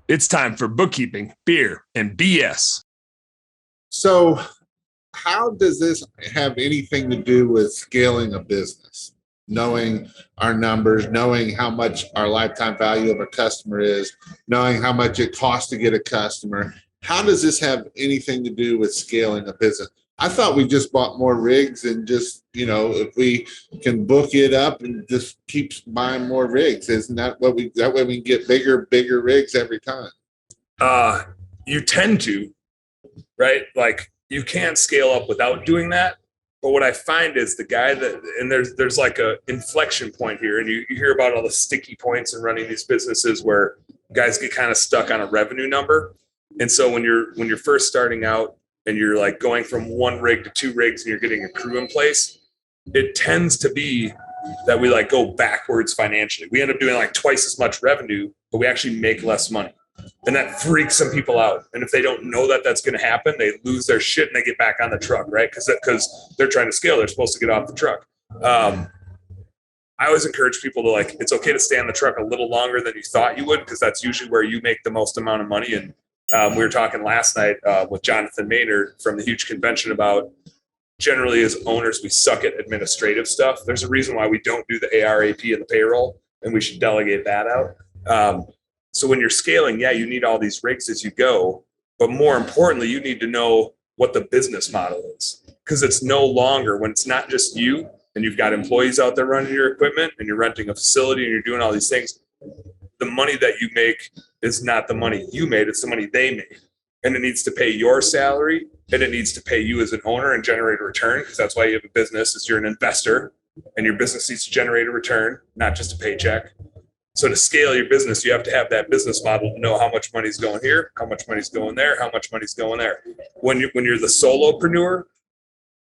It's time for bookkeeping, beer, and BS. So, how does this have anything to do with scaling a business? Knowing our numbers, knowing how much our lifetime value of a customer is, knowing how much it costs to get a customer. How does this have anything to do with scaling a business? I thought we just bought more rigs and just, if we can book it up and just keep buying more rigs, isn't that that way we can get bigger rigs every time? You tend to, right? Like you can't scale up without doing that. But what I find is the guy and there's like a inflection point here, and you hear about all the sticky points in running these businesses where guys get kind of stuck on a revenue number. And so when you're first starting out and you're like going from one rig to two rigs and you're getting a crew in place, it tends to be that we like go backwards financially. We end up doing like twice as much revenue, but we actually make less money. And that freaks some people out. And if they don't know that that's going to happen, they lose their shit and they get back on the truck, right? Because they're trying to scale. They're supposed to get off the truck. I always encourage people to like, it's okay to stay on the truck a little longer than you thought you would, because that's usually where you make the most amount of money. And we were talking last night with Jonathan Maynard from the Huge Convention about generally as owners, we suck at administrative stuff. There's a reason why we don't do the ARAP and the payroll, and we should delegate that out. So when you're scaling, yeah, you need all these rigs as you go, but more importantly, you need to know what the business model is, because it's no longer when it's not just you and you've got employees out there running your equipment and you're renting a facility and you're doing all these things. The money that you make is not the money you made, it's the money they made. And it needs to pay your salary and it needs to pay you as an owner and generate a return, because that's why you have a business, is you're an investor and your business needs to generate a return, not just a paycheck. So to scale your business, you have to have that business model to know how much money's going here, how much money's going there, how much money's going there. When you're the solopreneur,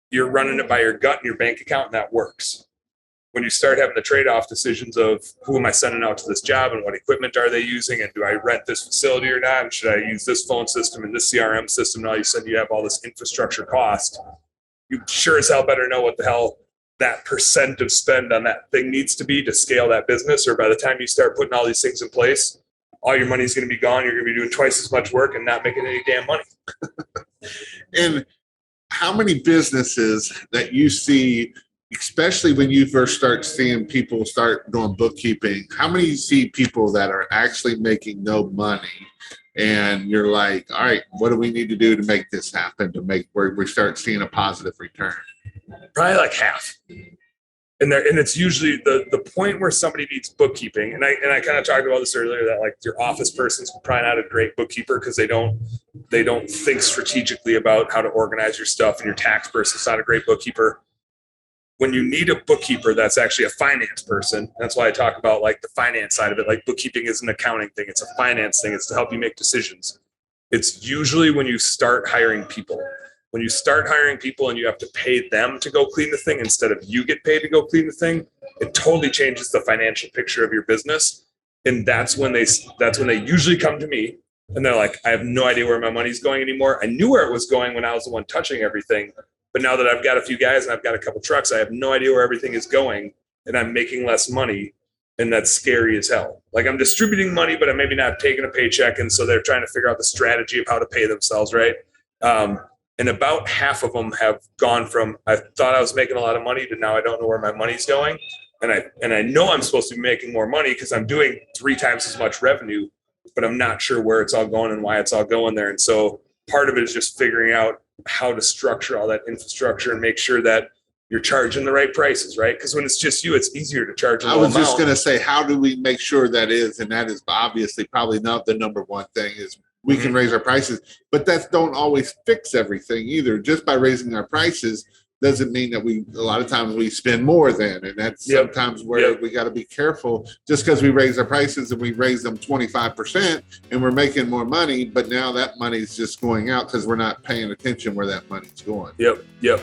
you're running it by your gut and your bank account, and that works. When you start having the trade-off decisions of who am I sending out to this job and what equipment are they using, and do I rent this facility or not, and should I use this phone system and this CRM system, and all of a sudden you have all this infrastructure cost, you sure as hell better know what the hell that percent of spend on that thing needs to be to scale that business. Or by the time you start putting all these things in place, all your money's going to be gone. You're going to be doing twice as much work and not making any damn money. And how many businesses that you see, especially when you first start seeing people start doing bookkeeping, how many you see people that are actually making no money? And you're like, all right, what do we need to do to make this happen, to make where we start seeing a positive return? Probably like half. And it's usually the point where somebody needs bookkeeping. And I kind of talked about this earlier, that like your office person's probably not a great bookkeeper because they don't think strategically about how to organize your stuff, and your tax person's not a great bookkeeper. When you need a bookkeeper that's actually a finance person, that's why I talk about like the finance side of it. Like bookkeeping is an accounting thing. It's a finance thing. It's to help you make decisions. It's usually when you start hiring people. When you start hiring people and you have to pay them to go clean the thing instead of you get paid to go clean the thing, it totally changes the financial picture of your business. And that's when they usually come to me and they're like, I have no idea where my money's going anymore. I knew where it was going when I was the one touching everything. But now that I've got a few guys and I've got a couple trucks, I have no idea where everything is going, and I'm making less money. And that's scary as hell. Like I'm distributing money, but I'm maybe not taking a paycheck. And so they're trying to figure out the strategy of how to pay themselves, right? And about half of them have gone from, I thought I was making a lot of money, to now I don't know where my money's going. And I know I'm supposed to be making more money because I'm doing 3 times as much revenue, but I'm not sure where it's all going and why it's all going there. And so part of it is just figuring out how to structure all that infrastructure and make sure that you're charging the right prices, right? Because when it's just you, it's easier to charge a low amount. I was just going to say, how do we make sure that is? And that is obviously probably not the number one thing, is we can raise our prices, but that don't always fix everything either. Just by raising our prices doesn't mean that a lot of times we spend more then. And that's sometimes where we got to be careful. Just because we raise our prices and we raise them 25% and we're making more money, but now that money's just going out because we're not paying attention where that money's going. Yep.